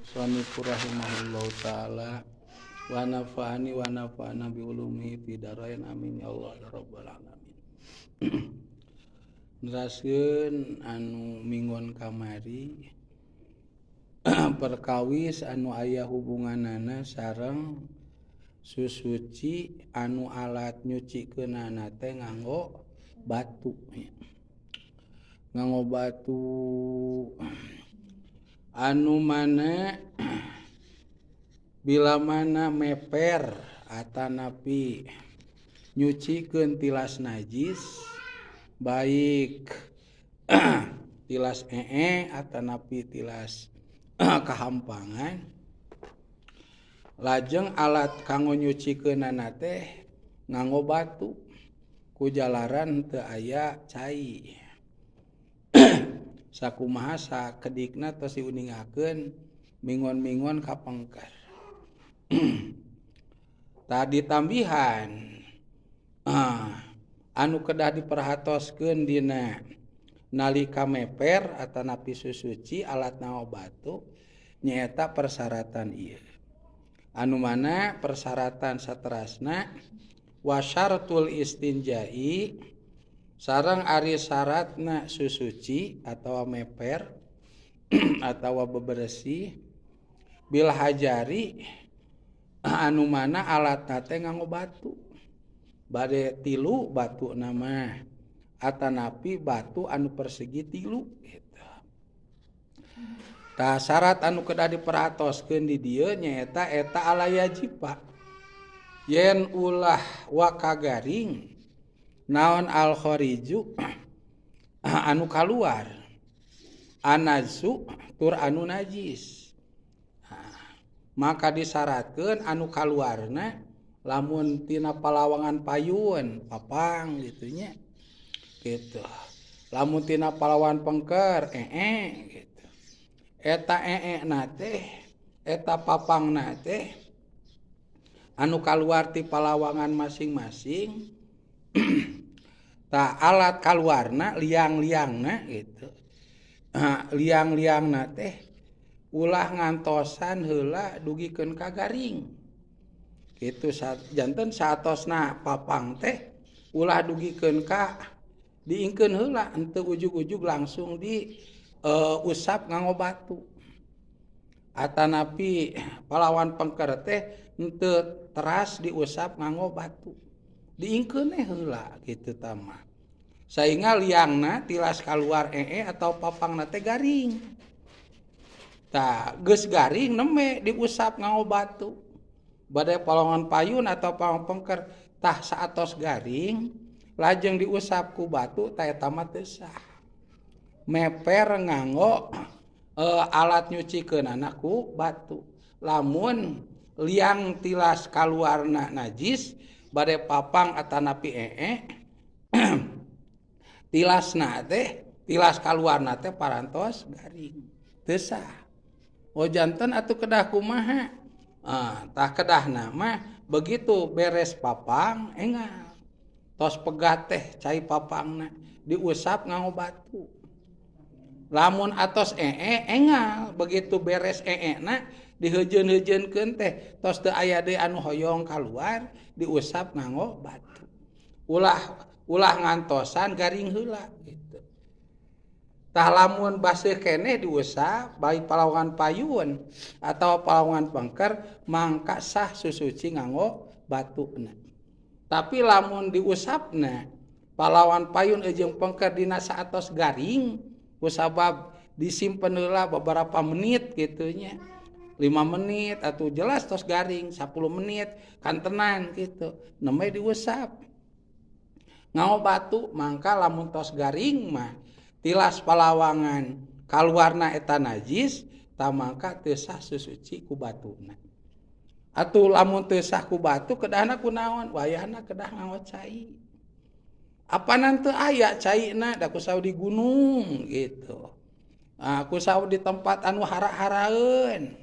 Sanifu rahimahullahu ta'ala wa nafa'ana bi ulumihi fi darain amin ya Allah ya rabbal alamin. Neraskeun anu minggon kamari perkawis anu aya hubunganana sareng susuci anu alat nyucikeunana teh nganggo batu. Nganggo batu anu mana bila mana meper atanapi nyucikeun tilas najis baik tilas atanapi tilas kahampangan lajeng alat kanggo nyucikeunana teh nganggo batu ku jalaran teu aya cai. Sakumaha sakedikna tos diuningakeun mingon-mingon kapengker. Tadi tambihan anu kedah diperhatoskeun dina nalika meper atanapi susuci alat nganggo batu nyaeta persyaratan ieu. Anu mana persyaratan saterasna wasyaratul istinjai sareng ari syaratna susuci atawa meper atawa bebersih bil hajari anu mana alatna teh nganggo batu. Bade tilu batu nama atanapi batu anu persegi tilu gitu. Tah syarat anu kedah diperhatoskeun di dieu nyaeta eta alayajipa. Yen ulah wa kagaring naon al khariju anu kaluar anazu tur anu najis. Maka disyaratkeun anu kaluarna lamun tina palawangan payun papang gitu nya gitu. Lamun tina palawan pengker gitu. Eta na teh eta papangna teh anu kaluar ti palawangan masing-masing tah alat kaluarna liang-liangna gitu. Liang-liangna teh ulah ngantosan heula dugikeun ka garing. Kitu janten saatosna papang teh ulah dugikeun ka diingkeun heula henteu ujug-ujug langsung di usap nganggo batu. Atanapi palawan pengker teh henteu teras diusap nganggo batu. Diingkeun heula kitu tama. Sainga liangna tilas kaluar atau papangna teh garing. Tah geus garing neme diusap nganggo batu. Bade palawangan payun atau palawan pengker tah saatos garing lajeng diusap ku batu tah eta mah teu sah. Meper nganggo alat nyucikeunana ku batu. Lamun liang tilas kaluarna najis bade papang atanapi tilasna teh tilas kaluarna teh parantos garing teu sah. Oh janten atuh kedah kumaha? Tah kedahna mah begitu beres papang engal. Tos pegat teh cai papangna diusap nganggo batu. Lamun atos engal begitu beres na diheujeun-heujeunkeun teh tos teu aya deui anu hoyong kaluar diusap nganggo batu. Ulah ngantosan garing heula gitu. Tah lamun baseuh keneh diusap baik palawangan payun atau palawangan pengker mangka sah susuci nganggo batuna. Tapi lamun diusapna palawan payun jeung pengker dina saatos garing kusabab disimpen heula beberapa menit gitu nya. 5 menit atau jelas tos garing 10 menit kan tenan gitu. Nembe diusap nganggo batu mangka lamun tos garing mah tilas palawangan kaluarna eta najis tah mangka teu sah susuci ku batuna. Atuh lamun teu sah ku batu kedahna kunaon? Wayahna kedah nganggo cai. Apanan teu aya caina da kusaha di gunung gitu. Kusaha di tempat anu hara-haraeun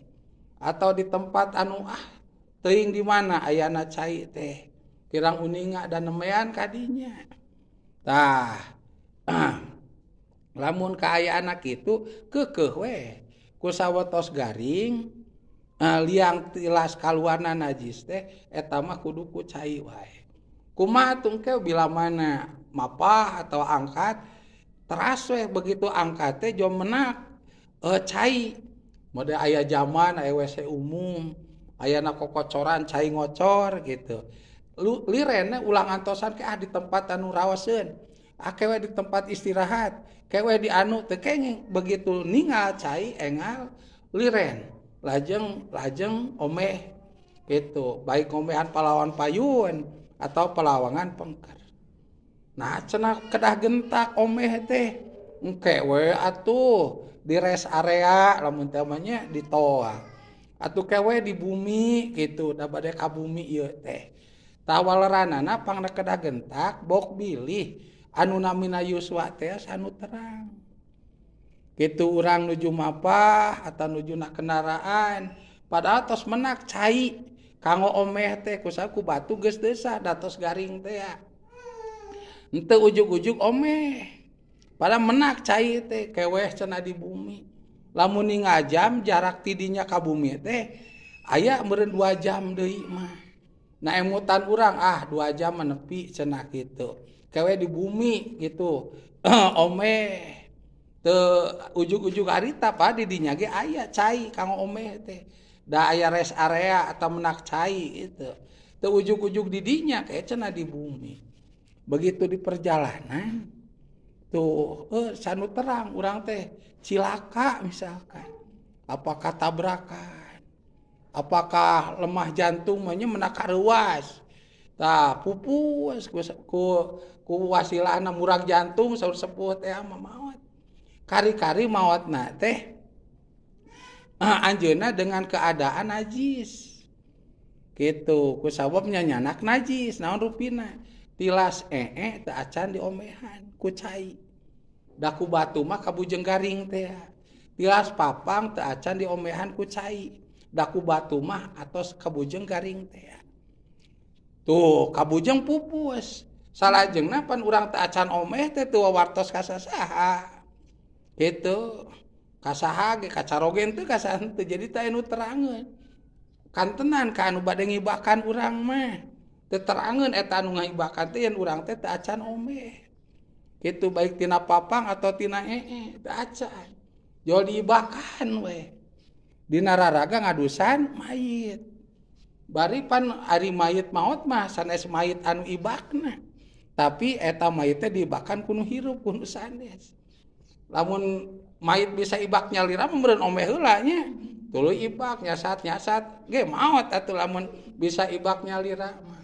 atau di tempat anu teuing di mana ayana cai teh. Kirang uninga dan nemean kadinya. Tah lamun kaayaan kitu keukeuh we ku sawetos garing liang tilas kaluarna najis teh eta mah kudu ku cai wae. Kumaha tungkeu bila mana mapah atau angkat teras we begitu angkat teh jom menak cai. Mode aya zaman aya WC umum, ayana kokocoran cai ngocor gitu. Lirena ulang antosan ke di tempat anu rawaseun. Kewe di tempat istirahat, kewe di anu teu kenging begitu ningal cai engal liren. Lajeng omeh gitu, baik omehan palawan payun atau pelawangan pengker. Nah cenah kedah gentak omeh teh engke we atuh di rest area lamun teh manya di toa. Atuh kewe di bumi gitu, da bade ka bumi ieu teh. Tawaleranana pangna kedah gentak bok bilih anu namina yuswa teh anu terang. Gitu urang nuju mapah atau nuju na kendaraan padahal tos menak cai kanggo omeh teh ku batu geus desah datos garing teh ya. Henteu ujug-ujug omeh. Padahal menak cai teh keweh cenah di bumi. Lamun ngajam jarak tidinya ka bumi teh aya meureun 2 jam deui mah. Nah emutan urang 2 jam menepi cenah kitu. Kewe di bumi gitu. Omeh teu ujug-ujug harita pa di dinya ge aya cai kanggo omeh teh. Da aya rest area atau menak cai gitu. Teu ujug-ujug di dinya kayak cenah di bumi. Begitu di perjalanan tuh sanu terang urang teh cilaka misalkan. Apakah tabrakan? Apakah lemah jantung manya menak karuas? Tah pupus ku wasilahna murag jantung saur sepuh teh mah maot. Kari-kari maotna teh anjeunna dengan keadaan najis. Kitu, ku sababnya nyanak najis, naon rupina? Tilas teu acan diomehan ku cai. Da ku batu mah kabujeng garing teh. Tilas papang teu acan diomehan ku cai. Da ku batu mah atos kabujeng garing teh. Tuh, kabujeng pupus. Salajengna pan urang teu acan omeh teh teu wartos ka sasaha. Gitu kasaha ge kacarogen teh kasaha teu jadi teh anu terangeun kantenan ka anu bade ngibakan urang mah teu terangeun eta anu ngahibakan teh yen urang teh teu acan omeh kitu baik tina papang atau tina teu acan jol diibakan we dina raraga ngadusan mayit bari pan ari mayit maot mah sanes mayit anu ibakna tapi eta mayit teh diibakan kuno hirup kuno sanes. Lamun mayit bisa ibak nyalira meureun omeh heula nya. Tuluy ibak nyasat ge maot atuh lamun bisa ibak nyalira mah.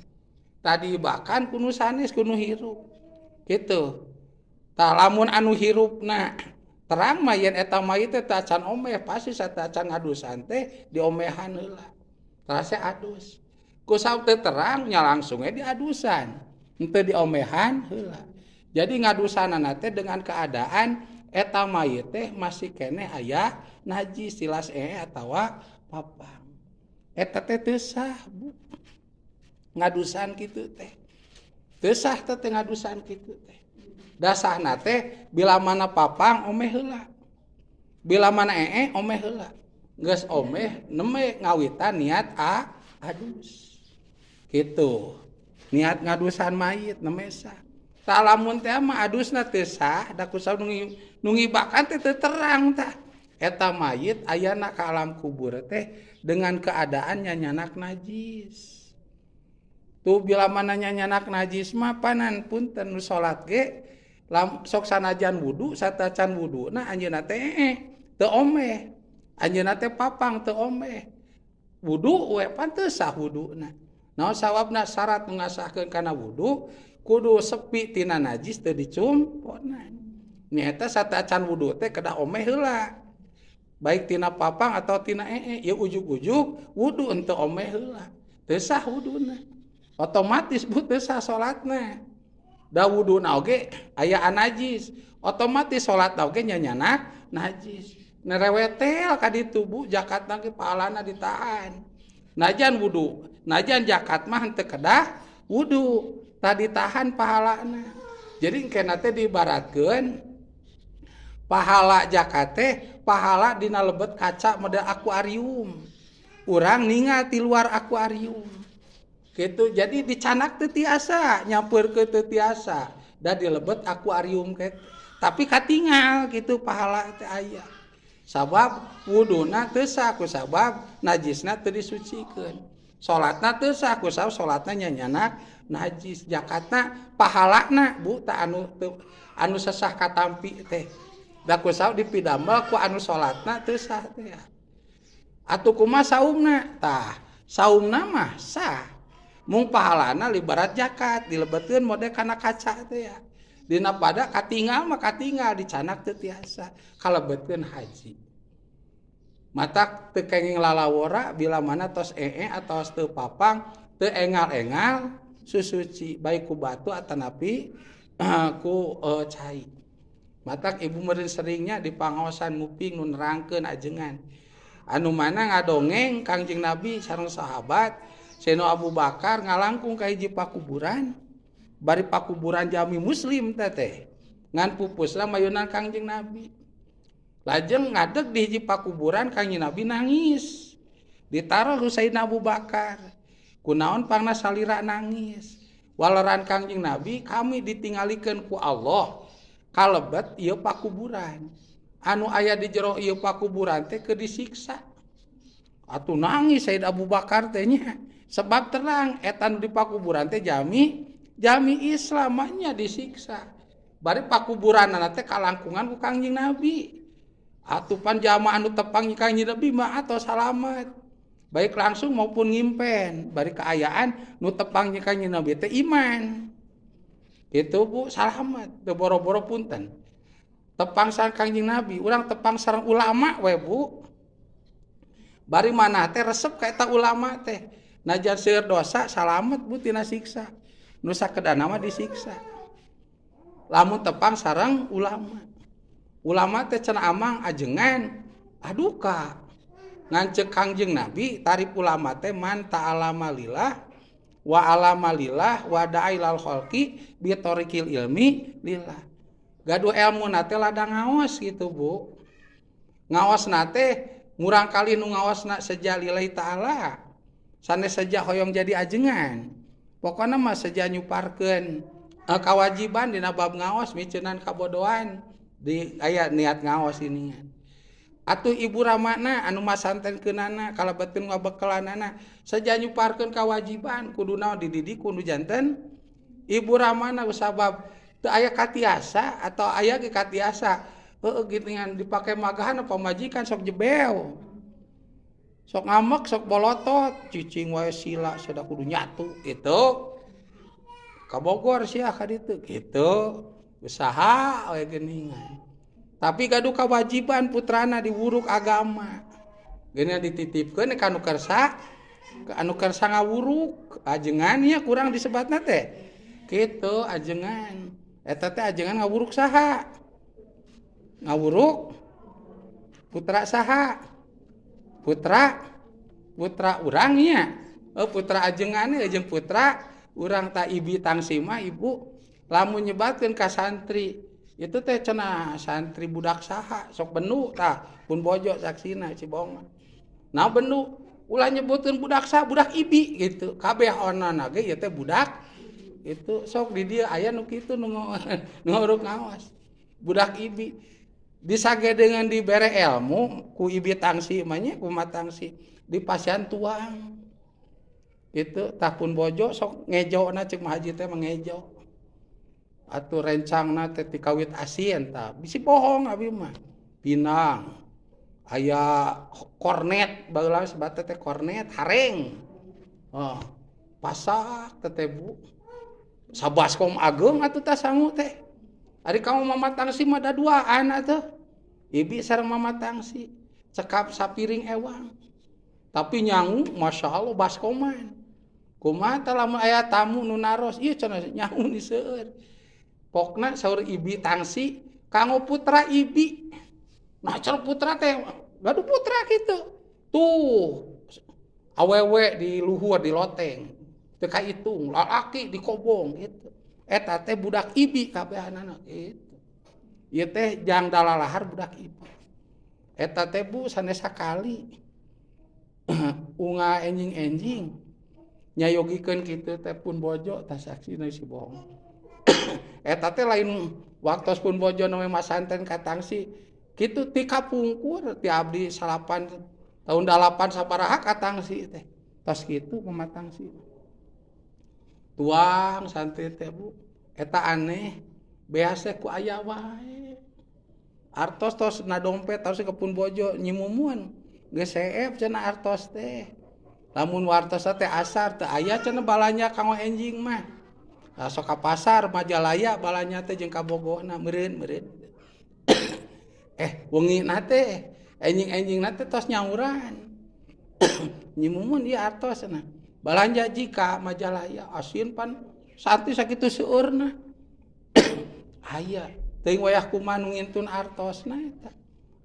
Tadi ibakan kudu sanes kudu hirup. Kitu. Tah lamun anu hirupna terang mah yen eta mayit teh teu acan omeh pasti satacan ngadusan teh diomehan heula. Rasa adus. Ku saut teu terang nya langsung diadusan. Henteu diomehan heula. Jadi ngadusanana teh dengan keadaan eta mayit teh masih keneh aya najis tilas atawa papang. Eta teh teu sah, Bu. Ngadusan kitu teh. Teu sah teh ngadusan kitu teh. Dasahna teh bila mana papang omeh heula. Bila mana omeh heula. Geus omeh neme ngawitan niat adus. Kitu. Niat ngadusan mayit neme sah. Tah lamun teh mah adusna teu sah, da kusaha nu ngibakan teh teu terang tah. Eta mayit ayana ka alam kubur teh dengan keadaannya nyanak najis. Tuh bila mana nyanak najis mah panan punten nu salat ge sok sanajan wudu satacan wuduna anjeunna teh teu omeh. Anjeunna teh papang teu omeh. Wudu we pan teu sah wuduna. Naon sawabna syarat ngasahkeun kana wudu kudu sepi tina najis teu dicumponan. Nyaeta satacan wudu teh kedah omeh heula. Baik tina papang atau tina ya ujug-ujug wudu henteu omeh heula. Teu sah wuduna. Otomatis teu sah salatna. Da wuduna oge aya najis, otomatis salatna oge nyanyanak najis. Nerewetel ka ditu Bu jakatna ge pahalana ditahan. Najan wudu, najan jakat mah henteu kedah wudu. Tadi tahan pahalana. Jadi kena teh diibaratkeun pahala zakat teh pahala dina lebet kaca model akuarium. Urang ningal di luar akuarium. Gitu. Jadi dicanak teu tiasa, nyampeurkeun teu tiasa. Da di lebet akuarium ke. Tapi katingal gitu pahala teh aya. Sabab wuduna teu sah ku sabab najisna teu disucikeun. Salatna teu sah ku sabab salatna nyanyanak najis. Zakatna pahalana Bu ta anu sesah katampi teh. Da ku sabab dipidamel ku anu salatna teu sah teh. Atuh kumaha saumna? Tah, saumna mah sah. Mung pahalana libarat zakat dilebetkeun model kana kaca teh ya. Dina pada katingal mah katingal dicanak teu tiasa. Kalebetkeun haji. Mata teu kenging lalawora bila mana tos atau teu papang teu engal-engal susuci baik ku batu atanapi ku cai. Mata ibu meureun seringnya di pangaosan muping nu nerangkeun ajengan. Anu mana ngadongeng Kangjeng Nabi sareng sahabat Sayyidina Abu Bakar ngalangkung ka hiji pakuburan. Bari pakuburan jami muslim teh. Ngan pupusna mayunan Kangjeng Nabi. Lajeng ngadeg di hiji pakuburan Kangjeng Nabi nangis. Ditaruh ku Sayyidina Abu Bakar. Kunaon pangna salira nangis. Waleran Kangjeng Nabi kami ditinggalikeun ku Allah. Kalebet ieu pakuburan. Anu aya di jero ieu pakuburan teh keur disiksa. Atuh nangis Sayyid Abu Bakar teh nya. Sebab terang etan di pakuburan teh jami Islam nya disiksa. Bari pakuburanna teh kalangkungan ku Kangjeng Nabi. Atuh pan jamaah anu tepang Kangjeng Nabi mah atau salamet. Baik langsung maupun ngimpen. Bari kaayaan nu tepang Kangjeng Nabi teh iman. Itu Bu salamet teu boro-boro punten. Tepang sareng Kangjeng Nabi, urang tepang sareng ulama we Bu. Bari mana teh resep ka eta ulama teh. Najan seueur dosa salamet Bu tina siksa. Nu sakedana mah disiksa. Lamun tepang sareng ulama. Ulama teh cenah amang ajengan aduka. Ngan ceuk Kangjeng Nabi tarif ulama teh man ta'alama lillah wa alama lillah wa da'ilal khalqi bi tariqil ilmi lillah. Gaduh ilmu nate ladang ngaos gitu Bu. Ngaos nate murang kali nu ngaosna seja lillahi ta'ala. Sanes saja hoyong jadi ajengan. Pokona mah seja nyuparkeun kawajiban dina bab ngaos miceunnan kabodohan di aya niat ngaos ini. Atuh ibu ramana anu masantenkeunana kalebetkeun ngabekelanana seja nyuparkeun kawajiban kuduna dididik ku nu janten ibu ramana sabab teu aya katiasa atau aya ge katiasa geuningan dipake magahan pamajikan sok jebel. Sok ngamek, sok bolotot, cicing wae sila sada kudu nyatu gitu. Ka Bogor sia ka ditu gitu. Usaha we geuningan. Tapi gaduh kewajiban putrana diwuruk agama. Geuna dititipkeun ka anu kersa ngawuruk. Ajengan nya kurang disebatna teh. Kitu ajengan. Eta teh ajengan ngawuruk saha? Ngawuruk putra saha? Putra urang nya. Putra ajengan jeung putra urang ta ibi tangsi mah ibu lamun nyebatkeun ka santri itu teh cenah santri budak saha sok benu tah pun bojo saksina cibongan. Nah benu ulah nyebutkeun budak saha budak ibi gitu. Kabeh onana ge ieu teh budak itu sok di dieu aya nu kitu nu nguruk ngaos. Budak ibi disagedeungan dibere ilmu ku ibi tangsi mah nya ku matangsi di pasian tuang. Itu tahun bojo sok ngejona cek mah haji teh mengejo. Atuh rencangna teh ti kawit asieun tah bisi bohong abi mah. Pinang. Aya kornet baheula sebat teh kornet hareng. Pasak teh Bu. Sabaskom ageung atuh tah sangu teh. Ari kamu mama tangsi mah da duaan atuh. Ibi sareng mama tangsi cekap sapiring ewang. Tapi nyangu Masya Allah baskoman. Kumaha tah lamun aya tamu nu naros ieu cenah nyangu di seueur. Pokna saur ibi tangsi kanggo putra ibi. Nah cer putra teh gaduh putra kitu. Tuh awewe di luhur di loteng. Teu kaitung lalaki di kobong gitu. Eta teh budak ibi kabehanana gitu. ieu teh jang dalalahar budak ibu. Eta teh Bu sanes sakali unga enjing-enjing nyayogikeun kitu teh pun bojo tah saksina si bohong. Eta teh lain waktos pun bojo nami masanten ka tangsi kitu ti kapungkur ti abdi 8 tahun 8 sabaraha ka tangsi teh. Tos kitu pematang sih. Tuang santri teh Bu. Eta aneh. Bease ku aya wae. Artos tos na dompet tos kepun bojo nyimumuan. Geus seep cenah artos teh. Lamun wartos teh asar teh aya cenah balanya kanggo enjing mah. Sok ka pasar Majalaya balanya teh jeung ka bogona meureun. Wengina teh enjing-enjingna teh tos nyauran. Nyimumun ieu artos cenah. Balanja jika Majalaya asin pan santi sakitu seueurna. Aya teuing wayah kumaha nu ngintun artosna eta.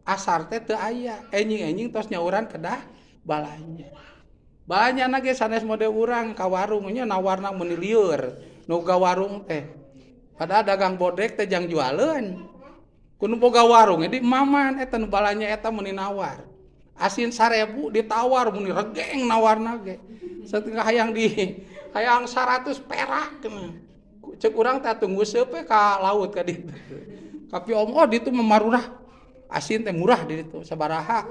Asar teh teu aya. Enjing-enjing tos nyauran kedah balanja. Balanjana ge sanes mode urang ka warung nya nawarna mun lieur. Nu ga warung teh. Padahal dagang bodek teh jang jualeun. Kun boga warung di maman eta nu balanya eta mun nawar. Asin 1000 ditawar mun regeng nawarna ge. Sateungah hayang 100 perak cenah. Cek urang teh tunggu seupe ka laut ka ditu. Tapi ditu memarurah. Asin teh murah di ditu sabaraha.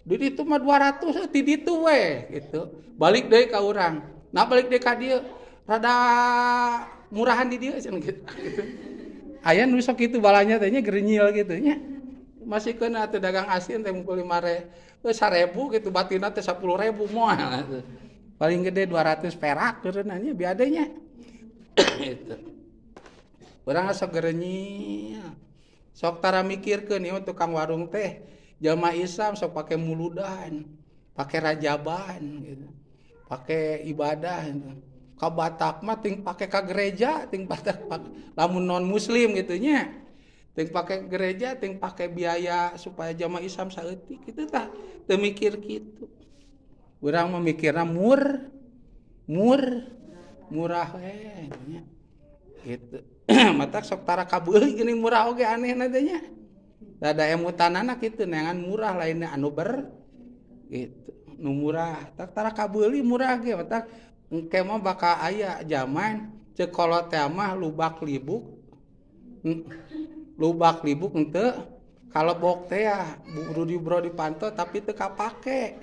Di ditu mah 200 ti ditu we gitu. Balik deui ka urang. Nah balik deui ka dieu rada murahan di dieu cenah gitu. Aya nu sok kitu balanya teh nya grenyil kitu nya. Masih kena teh dagang asin teh mungkul 1000 gitu batina teh 10.000 moal. Paling gede 200 perak keureunan nya biadanya. Itu. Urang sok gerenyil. Sok tara mikirkeun ieu tukang warung teh jamaah Islam sok pake muludan, pake rajaban gitu. Pake ibadah gitu. Ka Batak mah ting pake ka gereja, ting Batak lamun non muslim gitu nya. Ting pake gereja, ting pake biaya supaya jamaah Islam saeutik kitu tah teu mikir kitu. Urang memikirna murah we nya. Gitu. Matak sok tara kabeuli geuning murah oge anehna teh nya. Da emutanana kitu neangan murah lainnya anu gitu. Nu murah, tak tara kabeuli murah ge matak engke mah bakal aya zaman ceuk kolot teh mah lubak libuk henteu kalebok teh ya bro dipantau tapi teu kapake.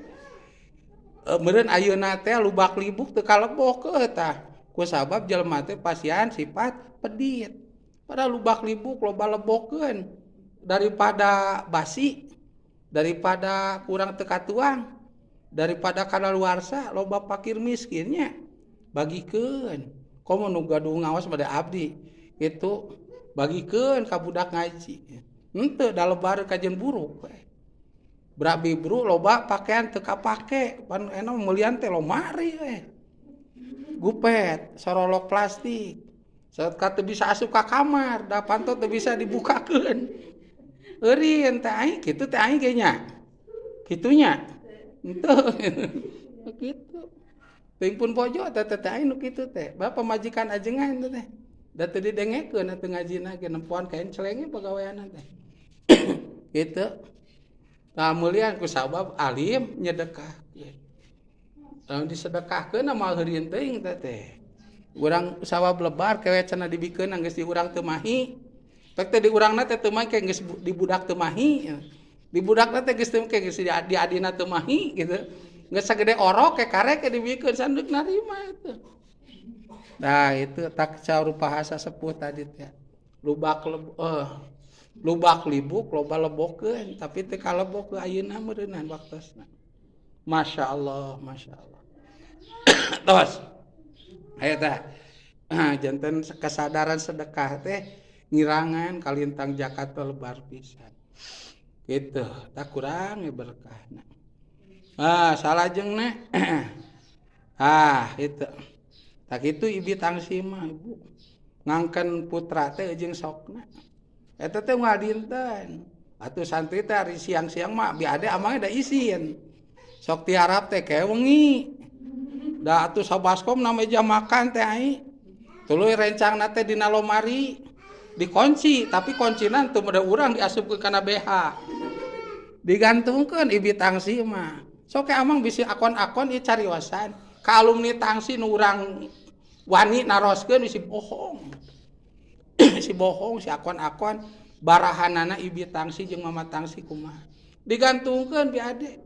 Meureun ayeuna teh lubak libuk teu kalebok tah. Ku sabab jelema teh pasian sifat pedit. Pada lubak libuk loba lebokeun daripada basi, daripada kurang teu katuang, daripada kadaluarsa loba fakir miskinnya bagikeun. Komo nu gaduh ngaos bade abdi itu bagikeun ka budak ngaji. Henteu da lebar kajen buruk we. Berabi buru loba pakaian teu kapake, pan eno meulian teh lomari we. Gupet, sorolok plastik. Saat teu bisa asup ka kamar, da panto teu bisa dibukakeun. Eureun teh aing kitu teh aing ge nya. Kitunya. Henteu. Kitu. Teuing pun bojo teh aing nu kitu teh. Bapak majikan ajengan teh. Da teu didengekeun atuh ngajina ge nempuan kain celenge pagaweana teh. Kitu. Tah mulian ku sabab alim nyedekah. Lamun disedekahkeun mah heureun teuing teh. Urang sabab lebar kewe cenah dibikeun geus di urang teu mahi. Tek teh di urangna teh teu mahi ke geus di budak teu mahi. Di budakna teh geus teu ke geus di adina teu mahi gitu. Geus sagede orok ke karek ke dibikeun sanduk narima itu. Nah itu tak rupa hasa sepuh tadi teh. Lubak libuk loba lebokeun tapi teu kalebok ayeuna meureunan waktosna. Masya Allah. Tos. Aya tah. Janten kesadaran sedekah teh ngirangan kalintang zakat lebar pisan. Gitu, tak kurang berkahna. Salajengna. Itu. Tak itu ibi tangsi mah ibu. Ngangken putra teh jeung sokna. Eta teh moal dinten. Atuh santri teh ari siang-siang mah biade amangnya da isin. Sok tiarap teh kae wengi. Da atuh sabaskom na meja makan teh ai. Tuluy rencangna teh dina lomari. dikunci tapi kuncinan teu meureun urang diasupkeun kana BH digantungkeun ibi tangsi mah sok amang bisi akon-akon ieu cariwasan ka alumni tangsi nu urang wani naroskeun bisi bohong si bohong si akon-akon barahanana ibi tangsi jeung mama tangsi kumaha digantungkeun bi ade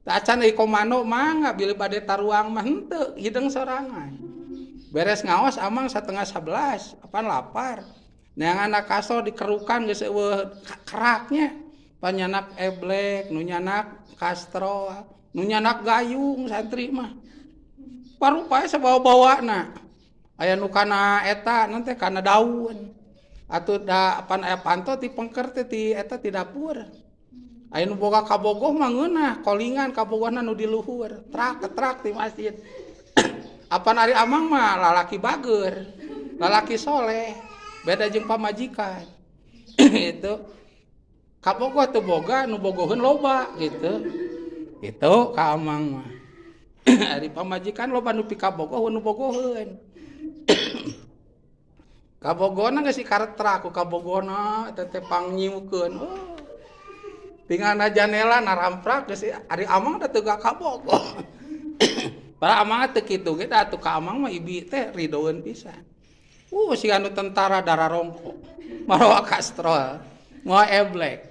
tah acan euy komando mangga bilih bade taruang mah henteu hideung sorangan beres ngaos amang 10:30 apan lapar neangan kaso dikerukan geus eueuh keraknya panyanak eblek nu nyanak kastro nu nyanak gayung santri mah parupae sabawa-bawana aya nu kana eta nanti kana daun atuh da pan aya panto ti pengker teh ti eta ti dapur aya nu boga kabogoh mah ngeunah kolingan kabogohna nu di luhur trak ti masjid apan ari amang mah lalaki bager lalaki soleh beda jeung pamajikan itu kabogoh teu boga nu bogoheun loba gitu itu ka amang mah ari pamajikan loba nu pikabogoh nu bogoheun kabogohna geus ikaretra ku kabogohna eta teh pangnyiukeun tinggalna janela naramprak geus ari amang da teu kabogoh para amang teu kitu ge da atuh ka amang mah ibi teh ridoeun pisan si anu tentara darah rongko maroa kastrol mau eblek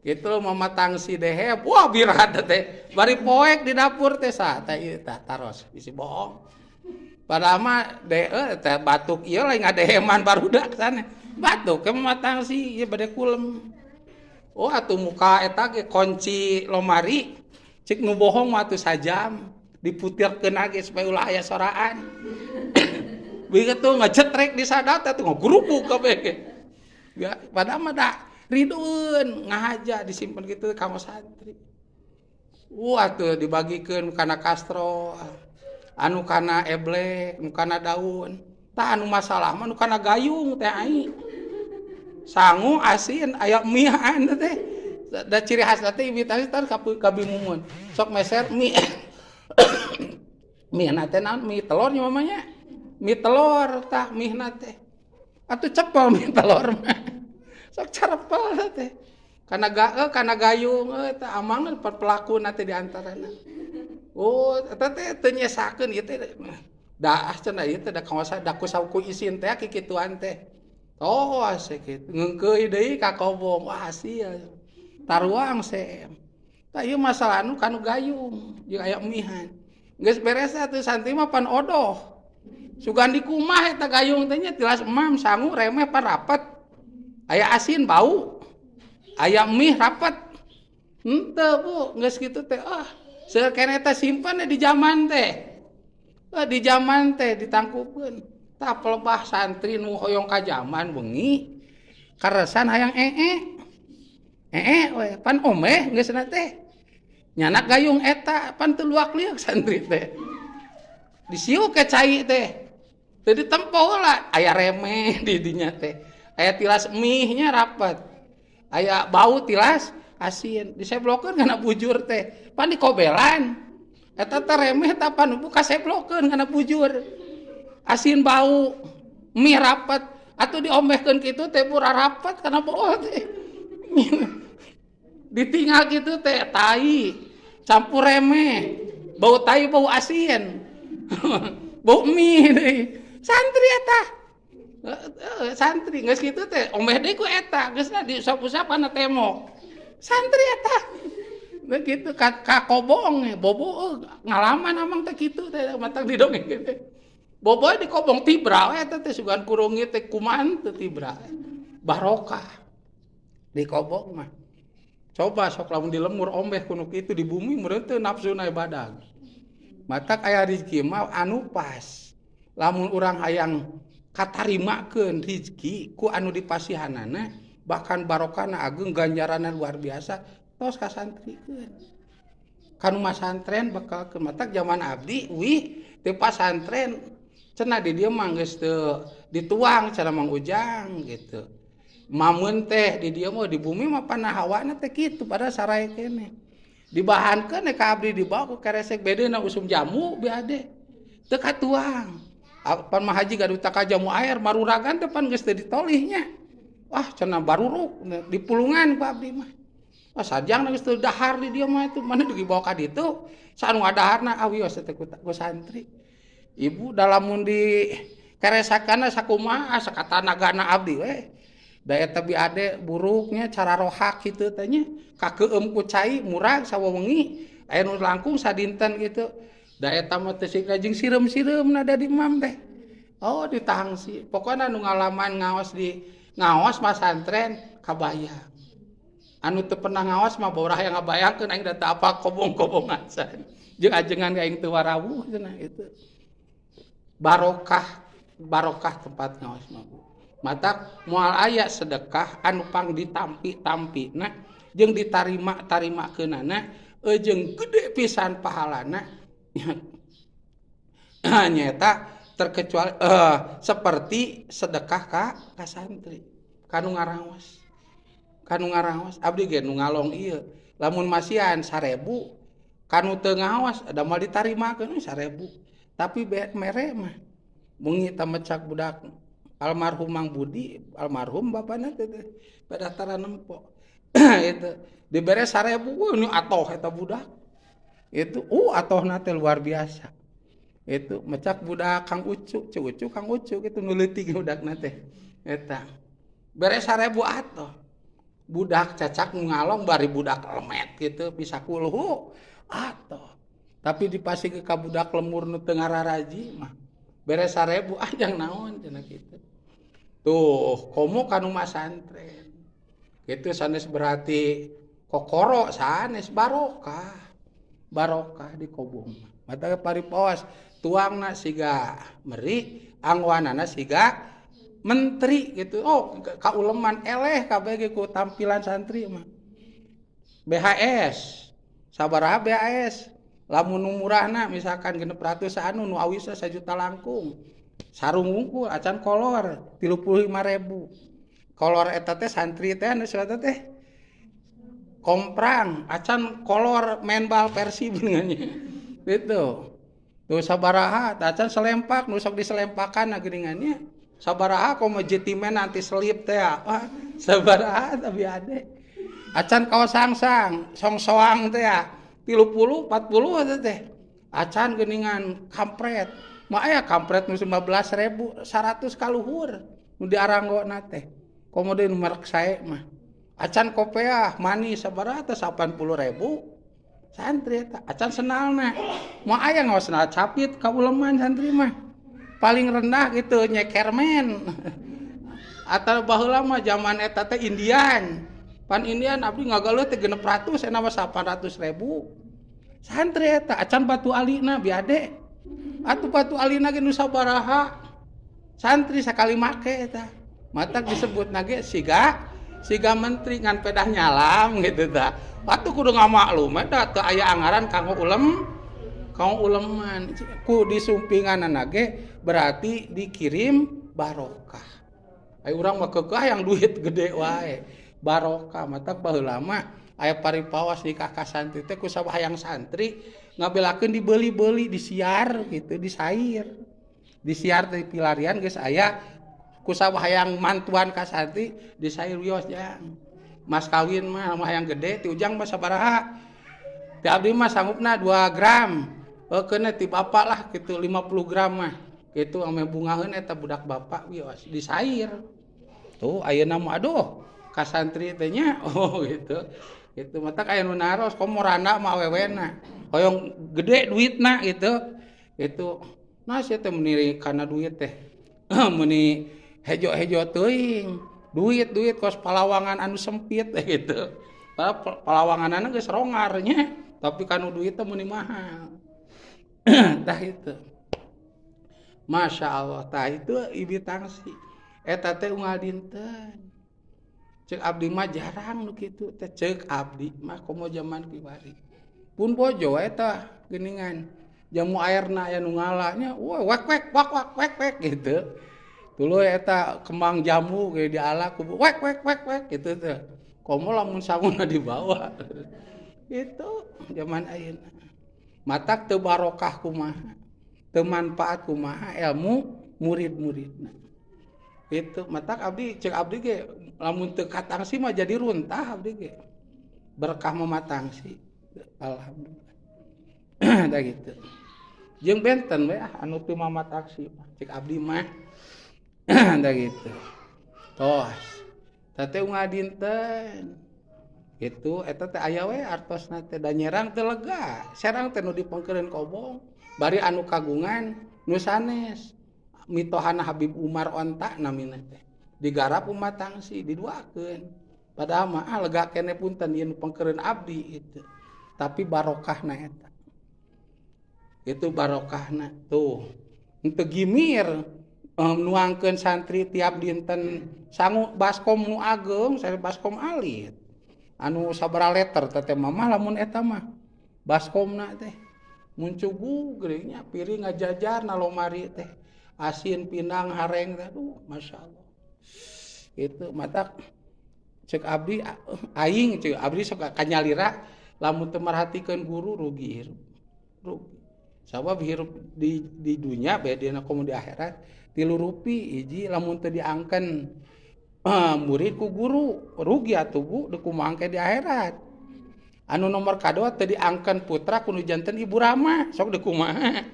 gitu mama tangsi deh wah birat teh bari poek di dapur teh sa teh ieu tah taros bisi bohong padahal mah teh batuk ieu lain ngadeheman barudak sana batuk ke mama tangsi ieu bade kulem atuh muka eta ge kunci lomari cik nu bohong mah atuh sajam diputirkeun age supaya ulah aya soraan begitu ngecetrek di sadat atuh ngagurupuk kabeh ge ya padahal mah da ridueun ngahaja disimpen kitu ka santri atuh dibagikeun kana kastro anu kana eblek nu kana daun tah anu masalah mah nu kana gayung teh ai sangu asin aya mihan teh da ciri khasna teh imitasi tar kabimumun sok meser mie mie na teh naon mie telur nya mamanya mie telur tah mie na teh atuh cepel mie telur mah sok carepel teh kana gayung tah amang pelakuna teh di antarana eta teh teu nyesakeun ieu teh daah cenah ieu teh da kawasan da kusaku isin teh kikituan teh ase kitu ngeungkeuy deui ka kobong wah hasil taruang sem tah ieu masalah anu kanu gayung jeung aya mihan geus beres atuh santri mah pan odoh sugan di kumah eta gayung teh nya tilas emam sangu remeh pan rapet aya asin bau aya mie rapet henteu Bu geus kitu teh seueur keneh teh simpen di zaman teh di zaman teh ditangkupkeun tah pelebah santri nu hoyong ka zaman bengi karesan hayang we pan omeh geusna teh nyanak gayung eta pan teu luak liuk santri teh disiu ke cai teh teu ditempo heula aya remeh di dinya teh aya tilas mie nya rapet aya bau tilas asin diseblokeun kana bujur teh pan dikobelan eta teh remeh tah pan buka seblokeun kana bujur asin bau mie rapet atuh diombehkeun kitu teh pura rapet kana bau teh ditinggal kitu teh tai campur remeh bau tai bau asin bau mie deui santri eta santri geus kitu teh ombeh deui ku eta geusna diusap-usapana temok santri eta begitu ka kobong bobo ngalaman amang teh kitu teh matang didongeng teh bobo di kobong tibra we eta teh sugan kurung teh kumaha teh tibra barokah di kobong mah coba sok lamun dilemur ombeh kuno kitu di bumi meureun teu nafsuna ibadah matak aya rezeki mah anu pas lamun urang hayang katarimakeun rezeki ku anu dipasihanana bahkan barokahna ageung ganjaranna luar biasa tos kasantrikeun kanu masantren bakal ke matak zaman abdi teu pasantren cenah di dieu mah geus teu dituang cenah Mang Ujang gitu mamun teh di dieu mah di bumi mah panah hawana teh kitu padahal sarae keneh dibahankeun ka abdi dibawa ku keresek bedena usum jamu bi ade teu katuang Pan mah haji gaduh tak jamu air maruragan teh pan geus teu ditolihnya. Wah cenah baruruk dipulungan ku abdi mah. Wah sajang geus teu dahar di dieu mah itu mana dibawa ka ditu. Saanu ngadaharna awios teh ku santri. Ibu dalamun di keresakanna sakumaha sakata nagana abdi we. Da eta bi ade buruknya cara rohak kitu teh nya. Kakeueum ku cai murag sawewengi aya nu langkung sadinten gitu. Da eta mah teh jeung sireum-sireumna da di imam teh. Oh ditangsi. Pokona nu ngalaman ngaos mah santren kabayang. Anu teu pernah ngaos mah baurah yang ngabayangkeun aing da teu apa kobong-kobongan san. Jeung ajengan aing teu warawuh cenah itu. Barokah tempat ngaos mah. Matak moal aya sedekah anu pang ditampi-tampina jeung ditarima-tarimakeunana jeung gede pisan pahalana. Nyata terkecuali seperti sedekah ka santri kanu ngaraos abdi ge nu ngalong ieu lamun masihan 1000 kanu teu ngaos da moal ditarimakeun 1000 tapi mere mah beungi tamecak budak almarhum Mang Budi almarhum bapana teh padataran nempo itu dibere 1000 nu atoh eta budak itu atohna teh luar biasa itu mecak budak Kang Ucu Kang Ucu gitu nu leutik budakna teh eta bere 1000 atoh budak cacak ngalong bari budak lemet gitu bisa kulhu atoh tapi dipasih ke budak lemur nu teu ngararaji mah bere 1000 ajang naon cenah kitu tuh komo kanu masantren kitu sanes berarti kokoro sanes barokah di kobong mata paripawas tuangna siga meri angwanana siga menteri gitu kauleman eleh kabeh ku tampilan santri mah BHS sabaraha BHS lamun nu murahna misalkan 600 anu nu awisna 1 juta langkung sarung unggul acan kolor 35.000 kolor eta teh santri teh anu eta teh komprang acan kolor main bal Persib ngannya gitu tuh sabaraha acan selempak nu sok diselempakan geuningannya sabaraha komo jetimen nanti selip teh sabaraha tapi ade acan kaos sangsang song-soang teh 30 40 eta teh acan geuningan kampret mah aya kampret nu 15.100 kaluhur nu diaranggona teh komo deui nu merek sae mah acan kopiah manis sabaraha teh 80.000 santri eta acan senalna moal aya ngaosna capit ka uleman santri mah paling rendah gitu nyekermen atau baheula mah zaman eta teh Indian pan Indian abdi ngagaluh teh 600 ena mah 800.000 santri eta acan batu alina biade atuh batu alina ge nu sabaraha santri sakali make eta matak disebutna ge siga menteri ngan pedah nyalam gitu tah atuh kudu ngamaklum eta teu aya anggaran kanggo uleman ku disumpinganana ge berarti dikirim barokah aya urang mah keukah yang duit gede wae barokah matak baheula mah aya paripawas nikah ka santri teh ku sabahayang santri ngabelakeun dibeuli-beuli disiar gitu disiar teh pilarian geus aya ku sabahayang mantuan ka santri disair wios jang mas kawin mah hayang gede ti ujang mah sabaraha ti abdi mah sanggupna 2 gram keuna ti bapak lah kitu 50 gram mah kitu ame bungaheun eta budak bapak wios disair tuh ayeuna mah aduh ka santri teh nya gitu gitu matak aya nu naros komorana mah awewena hoyong gede duitna gitu itu nah sia teh meuni kana duit teh meuni hejo-hejo teuing duit kos palawangan anu sempit gitu palawanganana geus rongarnya tapi kanu duit teh meuni mahal tah itu Masya Allah tah itu ibi tangsi eta teh unggal dinten ceuk abdi mah jarang nu kitu teh ceuk abdi mah komo zaman kiwari pun bojo eta geuningan jamu airna aya nu ngalanya wek gitu tuluy eta kembang jamu ge diala ku wek gitu teh komo lamun sanguna dibawa itu zaman ayeuna matak teu barokah kumaha teu manfaat kumaha ilmu murid-muridna. Itu matak abdi cek abdi ge lamun teu katangsi mah jadi runtah abdi ge. Berkah mematangsi. Alhamdulillah. Da gitu. Jeung benten we anu teu mamatangsi cek abdi mah. Da gitu. Tos. Teh ngadinten. Gitu eta teh aya we artosna teh da nyerang teh lega. Serang teh nu dipengkeureun kobong. Bari anu kagungan nu sanes. Mitohana Habib Umar onta namina teh. Digarap umat tangsi diduakeun. Padahal mah lega kene punten ieu nu pengkeureun abdi itu. Tapi barokahna eta. Itu barokahna tuh. Henteu gimir nuangkeun santri tiap dinten sangu baskom nu ageung sare baskom alit. Anu sabaraha letter teh mah lamun eta mah baskomna teh muncugu geuning piring ngajajarna lomari teh asin pinang hareng teh aduh masyaallah. Itu matak cek abdi aing cek abdi sok kanyalira lamun teu marhatikeun guru rugi hirup. Rugi. Sabab hirup di dunya bae dina komo di akhirat 3 rupi hiji lamun teu diangken murid ku guru rugi atuh Bu deuk kumaha di akhirat. Anu nomor kadua teu diangken putra ku nu janten ibu Rama sok deuk kumaha.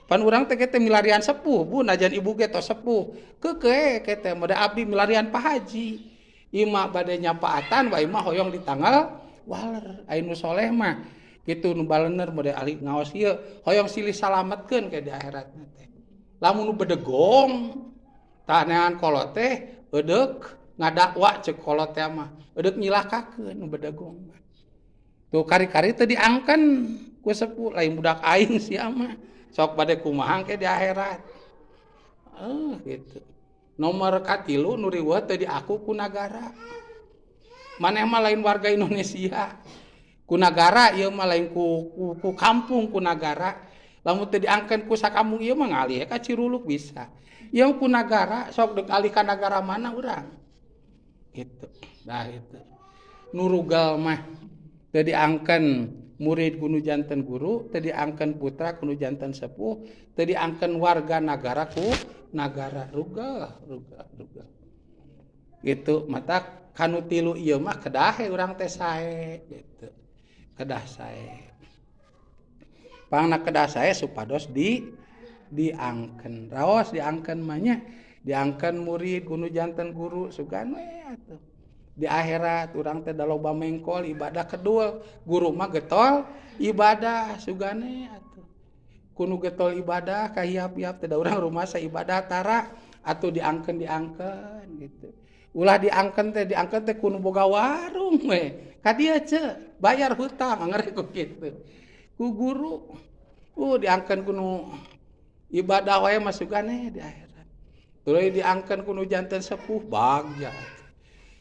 Pan urang teh teh milarian sepuh Bu najan ibu ge tos sepuh. Keukeuh teh mode abdi milarian Pak Haji. Ima bade nyapaatan wa ima hoyong di tanggal waler. Anu soleh mah kitu nu balener mode ali ngaos ieu hoyong silih salametkeun ke di akhiratna teh. Lamun nu bedegong tah neangan kolot teh edeuk ngadakwa cek kolot teh mah edeuk nyilakakeun nu bedegong mah. Tuh kari-kari teu diangken ku sepuh lain budak aing sia mah sok bade kumaha ke di akhirat. Gitu. Nomor katilu nu riweuh teu diaku ku nagara. Maneh mah lain warga Indonesia. Ku nagara ieu mah lain ku kampung ku nagara. Lamun teu diangken ku sakampung ieu mah ngalih ka Ciruluk bisa. Ieu ku nagara sok deuk alih ka nagara mana urang. Gitu. Nah itu. Nu rugal mah teu diangken murid ku nu janten guru, teu diangken putra ku nu janten sepuh, teu diangken warga nagara ku nagara rugal. Gitu. Matak kanu tilu ieu mah kedah urang teh sae gitu. Kedah sae. Pangna kedah sae supados diangken. Raos diangken mah nya. Diangken murid ku nu janten guru sugan we atuh. Di akhirat urang teh da loba mengkol ibadah kedul, guru mah getol ibadah sugane atuh. Kunu getol ibadah kahiap-hiap teh da urang rumah sa ibadah tara atuh diangken gitu. Ulah diangken teh kunu boga warung we. Ka dieu ce bayar hutang ngeri ku kitu. Ku guru diangken kunu ibadah wae mah sugane di akhirat. Tuluy diangken kunu janten sepuh bagja.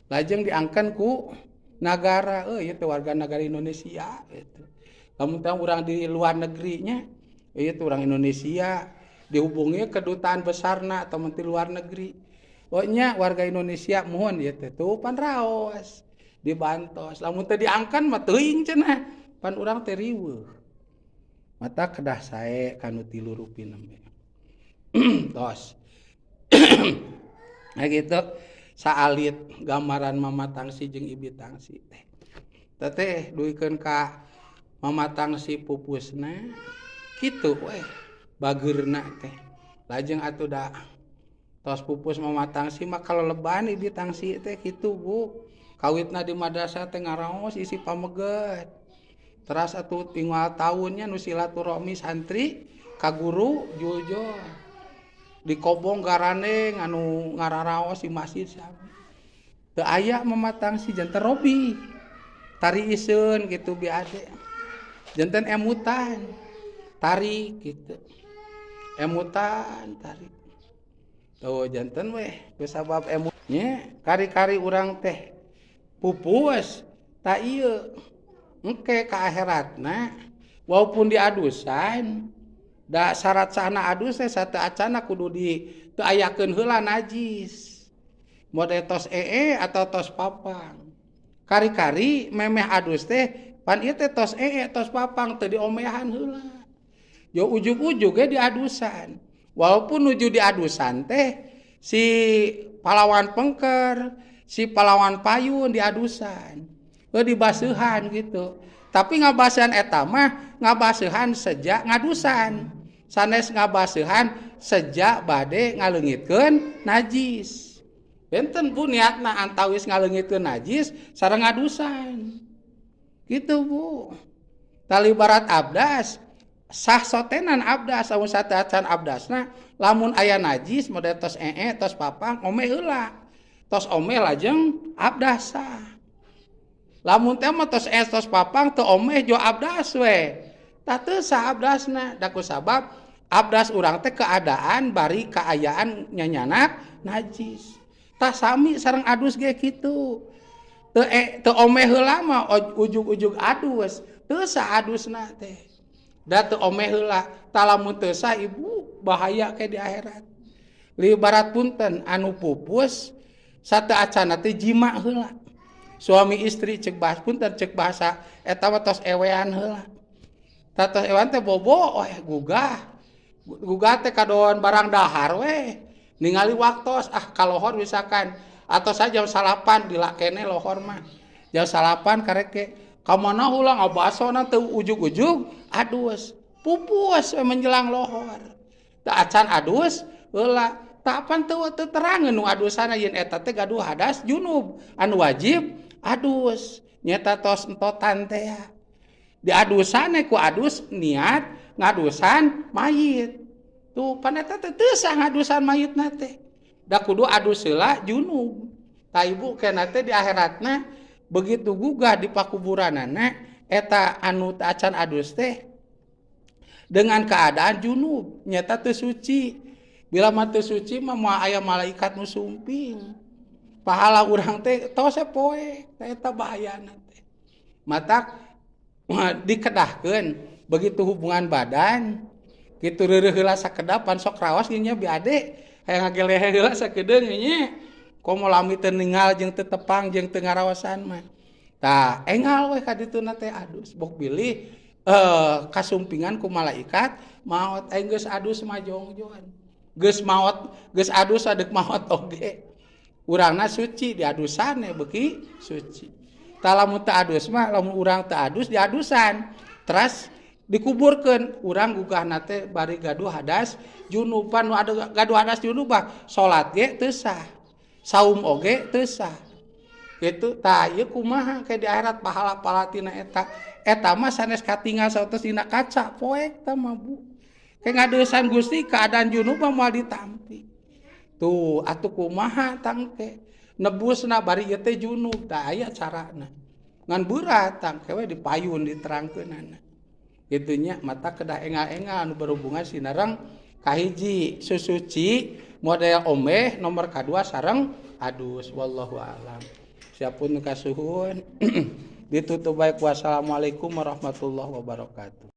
Lajeng diangken ku nagara ieu teh warga negara Indonesia gitu. Lamun teh urang di luar negeri nya ieu teh urang Indonesia dihubungi kedutaan besarna atau menteri luar negeri. Oh nya warga Indonesia mohon ieu teh tuh pan raos dibantos. Lamun teh diangken mah teuing cenah pan urang teh riweuh. Mata kedah sae kanu 3 rupi nembe. Tos. Nah gitu saalit gambaran Mama Tangsi jeung Ibi Tangsi teh. Teh duikeun ka Mama Tangsi pupusna kitu we bageurna teh. Lajeng atuh da tos pupus Mama Tangsi mah kalau lebahan Ibi Tangsi teh kitu Bu. Kawitna di madrasah teh ngaraos isi pameget. Teras atuh tinggal tahunnya nu silaturahmi santri ka guru jujur. Di kobong garane anu ngararaos di masjid sami. Teu aya Mama Tangsi janten Robi. Tari iseun gitu biade. Janten emutan. Tari gitu. Emutan tari. Tuh janten weh kusabab emutnya kari-kari urang teh pupus ta ieu engke ka akhiratna walaupun diadusan da syarat sahna adus teh sateu acana kudu di teu ayakeun heula najis mode tos atau tos papang kari-kari memeh adus teh pan ieu teh tos tos papang teu diomehan heula yo ujug-ujug diadusan. Walaupun nuju diadusan teh si pahlawan pengker, si pahlawan payun diadusan. Dibasuhan gitu. Tapi ngabasuhan eta mah ngabasuhan sejak ngadusan. Sanes ngabasuhan sejak bade ngaleungitkeun najis. Benten Bu niatna antawis ngaleungitkeun najis sareng ngadusan. Gitu Bu. Tali barat abdas sah sotenan abdas samun satacan abdasna lamun aya najis model tos tos papang omeh heula. Tos omeh lajeng abdas sah. Lamun teh mah tos tos papang teu omeh jo abdas we. Tah teu sah abdasna da kusabab abdas urang teh keadaan bari kaayaan nyanyanak najis. Tah sami sareng adus ge kitu. Teu omeh heula mah ujug-ujug adus, teu sah adusna teh. Da teu omeh heula, tah lamun teu sah ibu bahaya ke di akhirat. Libarat punten anu pupus sateu acana teh jima heula. Suami istri cek bahas punten cek bahasa eta mah tos ewean heula. Tah tos ewean teh bobo gugah. Gugah teh kadoan barang dahar we. Ningali waktos kalohor misalkan atau saja jam 8 dilakene lohor mah. Jam 8 kareke kamana heula ngabasona teu ujug-ujug adus. Pupus menjelang lohor. Tah acan adus heula. Tah pan teu terangeun nu adusana yen eta teh gaduh hadas junub. Anu wajib adus nyata tos entotan teh ya. Diadusane ku adus niat ngadusan mayit. Tuh pan eta teh teu sah ngadusan mayitna teh. Da kudu adus heula junub. Tah ibu kenna teh di akhiratna begitu gugah di pakuburanana eta anu acan adus teh dengan keadaan junub nyata teu suci. Bila mah teu suci mah moal aya malaikat nu sumping. Pahala urang teh tos poe eta bahayana teh. Matak dikedahkeun begitu hubungan badan kitu reureuh heula sakedapan sok raos nya biade hayang ngagelehe heula sakedeung nya komo lami teu ningal jeung teu tepang jeung teu ngaraosan mah. Tah engal we ka dituna teh adus bok bilih kasumpingan ku malaikat maot aing geus adus mah jongjoan. Geus maot geus adus adek maot oge. Urangna suci diadusan beuki suci. Tah lamun teu adus mah lamun urang teu adus diadusan. Teras dikuburkeun urang gugahna teh bari gaduh hadas junuban nu ada gaduh hadas junubah salat ge teu sah. Saum oge teu sah. Kitu tah ieu kumaha ke di akhirat pahala-pahala tina eta. Eta mah sanes katinggal saeuteus dina kaca poek tah mah Bu. Ke ngadeusan Gusti keadaan junub mah moal ditampi. Tuh atuh kumaha tangke nebusna bari ieu teh junub tah aya carana ngan berat tangke we dipayun diterangkeunana kitu nya mata kedah engal-engal anu berhubungan sinareng kahiji susuci model omeh nomor kadua sareng adus wallahu alam siapun kasuhun ditutup baik wassalamualaikum warahmatullahi wabarakatuh.